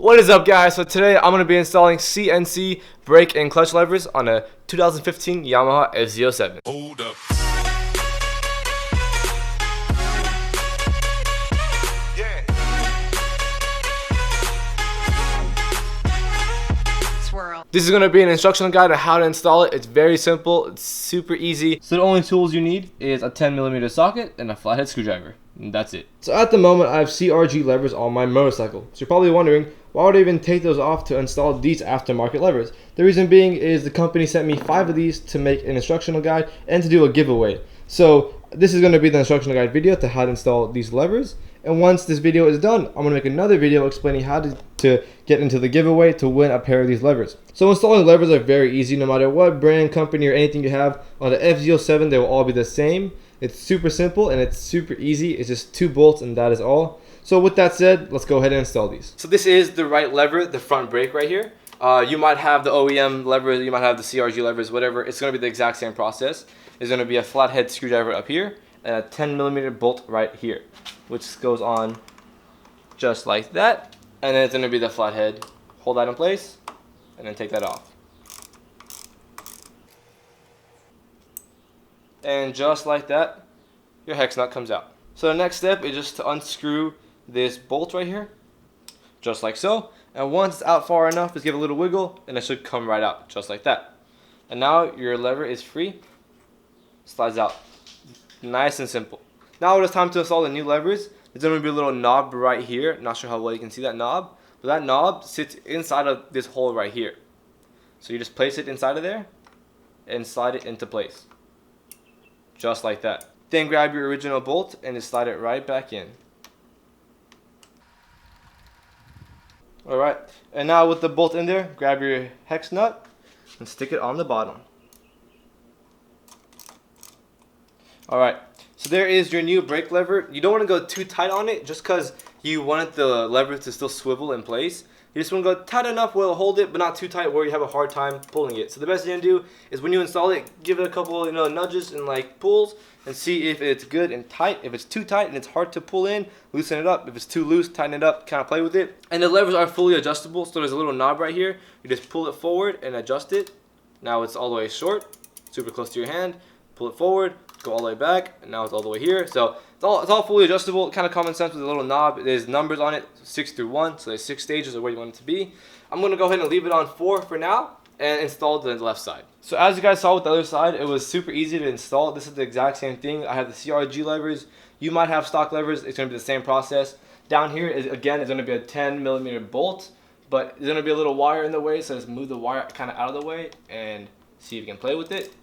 What is up, guys? So today I'm going to be installing CNC brake and clutch levers on a 2015 Yamaha Fz-07. Hold up. Yeah. Swirl. This is going to be an instructional guide on how to install it. It's very simple. It's super easy. So the only tools you need is a 10mm socket and a flathead screwdriver. And that's it. So at the moment I have CRG levers on my motorcycle. So you're probably wondering, why would I even take those off to install these aftermarket levers? The reason being is the company sent me 5 of these to make an instructional guide and to do a giveaway. So this is going to be the instructional guide video to how to install these levers. And once this video is done, I'm going to make another video explaining how to get into the giveaway to win a pair of these levers. So installing levers are very easy no matter what brand, company, or anything you have. On the Fz-07, they will all be the same. It's super simple and it's super easy. It's just 2 bolts and that is all. So with that said, let's go ahead and install these. So this is the right lever, the front brake right here. You might have the OEM lever, you might have the CRG levers, whatever. It's going to be the exact same process. There's going to be a flathead screwdriver up here and a 10mm bolt right here, which goes on just like that. And then it's going to be the flathead. Hold that in place and then take that off. And just like that, your hex nut comes out. So the next step is just to unscrew this bolt right here, just like so. And once it's out far enough, just give it a little wiggle and it should come right out, just like that. And now your lever is free, slides out. Nice and simple. Now when it's time to install the new levers, there's going to be a little knob right here. Not sure how well you can see that knob, but that knob sits inside of this hole right here. So you just place it inside of there and slide it into place. Just like that. Then grab your original bolt and just slide it right back in. Alright, and now with the bolt in there, grab your hex nut and stick it on the bottom. Alright, so there is your new brake lever. You don't want to go too tight on it just because you want the lever to still swivel in place. You just want to go tight enough where it'll hold it, but not too tight where you have a hard time pulling it. So the best thing to do is when you install it, give it a couple, nudges and like pulls and see if it's good and tight. If it's too tight and it's hard to pull in, loosen it up. If it's too loose, tighten it up, kind of play with it. And the levers are fully adjustable, so there's a little knob right here. You just pull it forward and adjust it. Now it's all the way short, super close to your hand. Pull it forward, go all the way back, and now it's all the way here. So it's all fully adjustable, kind of common sense with a little knob. There's numbers on it, 6 through 1, so there's 6 stages of where you want it to be. I'm going to go ahead and leave it on 4 for now and install the left side. So as you guys saw with the other side, it was super easy to install. This is the exact same thing. I have the CRG levers. You might have stock levers. It's going to be the same process. Down here, again, is going to be a 10mm bolt, but there's going to be a little wire in the way, so just move the wire kind of out of the way and see if you can play with it.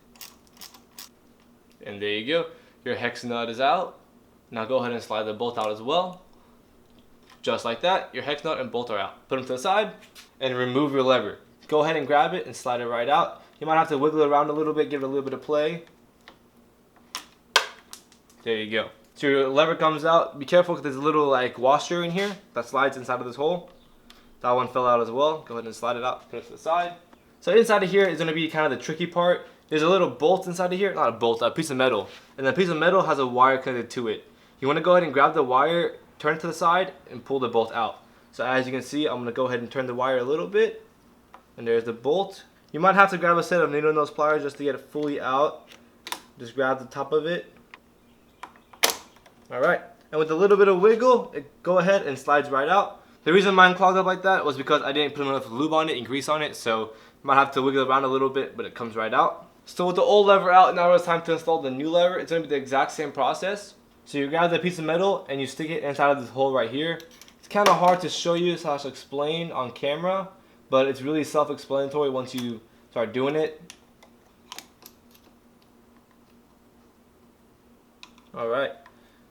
And there you go. Your hex nut is out. Now go ahead and slide the bolt out as well. Just like that, your hex nut and bolt are out. Put them to the side and remove your lever. Go ahead and grab it and slide it right out. You might have to wiggle it around a little bit, give it a little bit of play. There you go. So your lever comes out. Be careful because there's a little like washer in here that slides inside of this hole. That one fell out as well. Go ahead and slide it out, put it to the side. So inside of here is going to be kind of the tricky part. There's a little bolt inside of here, not a bolt, a piece of metal. And the piece of metal has a wire connected to it. You want to go ahead and grab the wire, turn it to the side, and pull the bolt out. So as you can see, I'm going to go ahead and turn the wire a little bit. And there's the bolt. You might have to grab a set of needle nose pliers just to get it fully out. Just grab the top of it. Alright, and with a little bit of wiggle, go ahead and slides right out. The reason mine clogged up like that was because I didn't put enough lube on it and grease on it, so you might have to wiggle around a little bit, but it comes right out. So with the old lever out, now it's time to install the new lever. It's going to be the exact same process. So you grab the piece of metal and you stick it inside of this hole right here. It's kind of hard to show you / explain on camera, but it's really self-explanatory once you start doing it. Alright,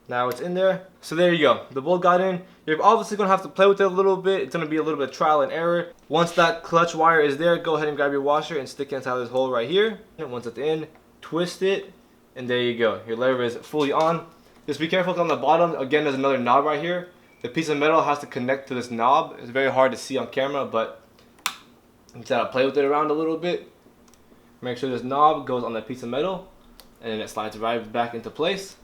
now it's in there. So there you go. The bolt got in. You're obviously going to have to play with it a little bit. It's going to be a little bit of trial and error. Once that clutch wire is there, go ahead and grab your washer and stick it inside this hole right here. And once it's in, twist it, and there you go. Your lever is fully on. Just be careful on the bottom. Again, there's another knob right here. The piece of metal has to connect to this knob. It's very hard to see on camera, but you just gotta play with it around a little bit. Make sure this knob goes on that piece of metal, and then it slides right back into place,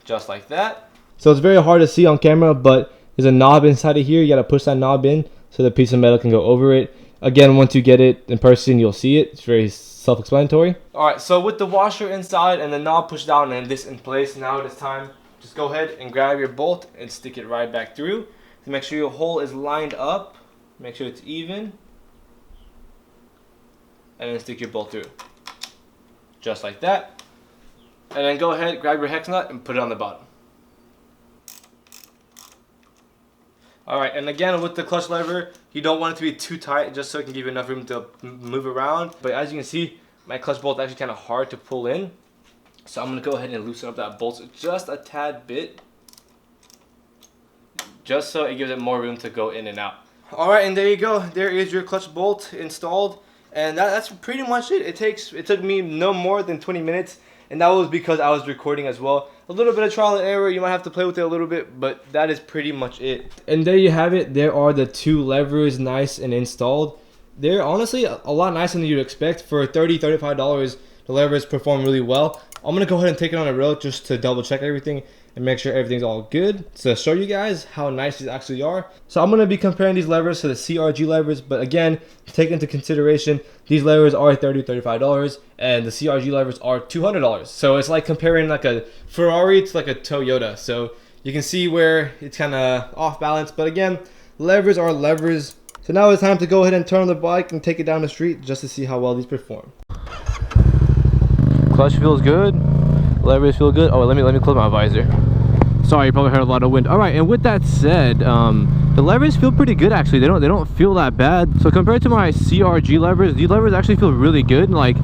just like that. So it's very hard to see on camera, but there's a knob inside of here. You gotta push that knob in so the piece of metal can go over it. Again, once you get it in person, you'll see it. It's very self-explanatory. Alright, so with the washer inside and the knob pushed down and this in place, now it is time. Just go ahead and grab your bolt and stick it right back through. To make sure your hole is lined up. Make sure it's even. And then stick your bolt through. Just like that. And then go ahead, grab your hex nut and put it on the bottom. Alright, and again with the clutch lever, you don't want it to be too tight just so it can give you enough room to move around. But as you can see, my clutch bolt is actually kind of hard to pull in. So I'm going to go ahead and loosen up that bolt just a tad bit. Just so it gives it more room to go in and out. Alright, and there you go. There is your clutch bolt installed. And that's pretty much it. It took me no more than 20 minutes. And that was because I was recording as well. A little bit of trial and error. You might have to play with it a little bit, but that is pretty much it. And there you have it. There are the two levers, nice and installed. They're honestly a lot nicer than you'd expect. For $30, $35, the levers perform really well. I'm going to go ahead and take it on the road just to double check everything and make sure everything's all good to show you guys how nice these actually are. So I'm going to be comparing these levers to the CRG levers, but again, take into consideration these levers are $30, $35 and the CRG levers are $200. So it's like comparing like a Ferrari to like a Toyota. So you can see where it's kind of off balance, but again, levers are levers. So now it's time to go ahead and turn on the bike and take it down the street just to see how well these perform. Clutch feels good. Levers feel good. Oh, let me close my visor. Sorry, you probably heard a lot of wind. All right, and with that said, the levers feel pretty good actually. They don't feel that bad. So compared to my CRG levers, these levers actually feel really good. Like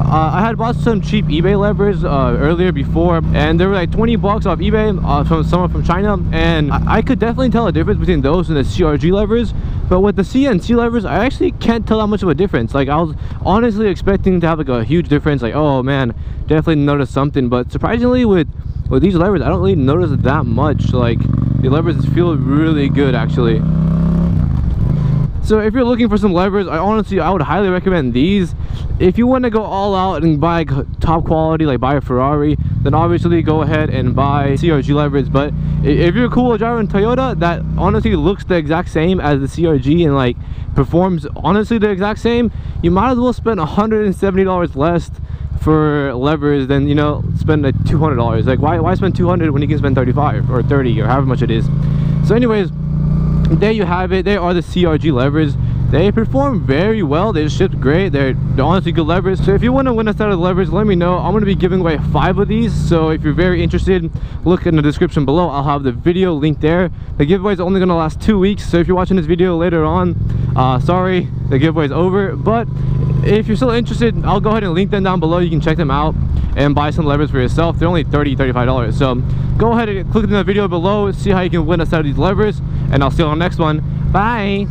I had bought some cheap eBay levers earlier before, and they were like 20 bucks off eBay from someone from China, and I could definitely tell a difference between those and the CRG levers. But with the CNC levers, I actually can't tell that much of a difference. Like I was honestly expecting to have like a huge difference, like oh man, definitely noticed something, but surprisingly with these levers I don't really notice that much. Like the levers feel really good actually. So if you're looking for some levers, I would highly recommend these. If you want to go all out and buy top quality, like buy a Ferrari, then obviously go ahead and buy CRG levers. But if you're cool with driving Toyota that honestly looks the exact same as the CRG and like performs honestly the exact same, you might as well spend $170 less for levers than, you know, spend like $200. Like why spend $200 when you can spend $35 or $30 or however much it is. So anyways, there you have it. There are the CRG levers. They perform very well. They shipped great. They're honestly good levers. So if you want to win a set of levers, let me know. I'm going to be giving away 5 of these. So if you're very interested, look in the description below. I'll have the video link there. The giveaway is only going to last 2 weeks. So if you're watching this video later on, sorry, the giveaway is over. But if you're still interested, I'll go ahead and link them down below. You can check them out and buy some levers for yourself. They're only $30, $35. So go ahead and click in the video below, see how you can win a set of these levers. And I'll see you on the next one. Bye!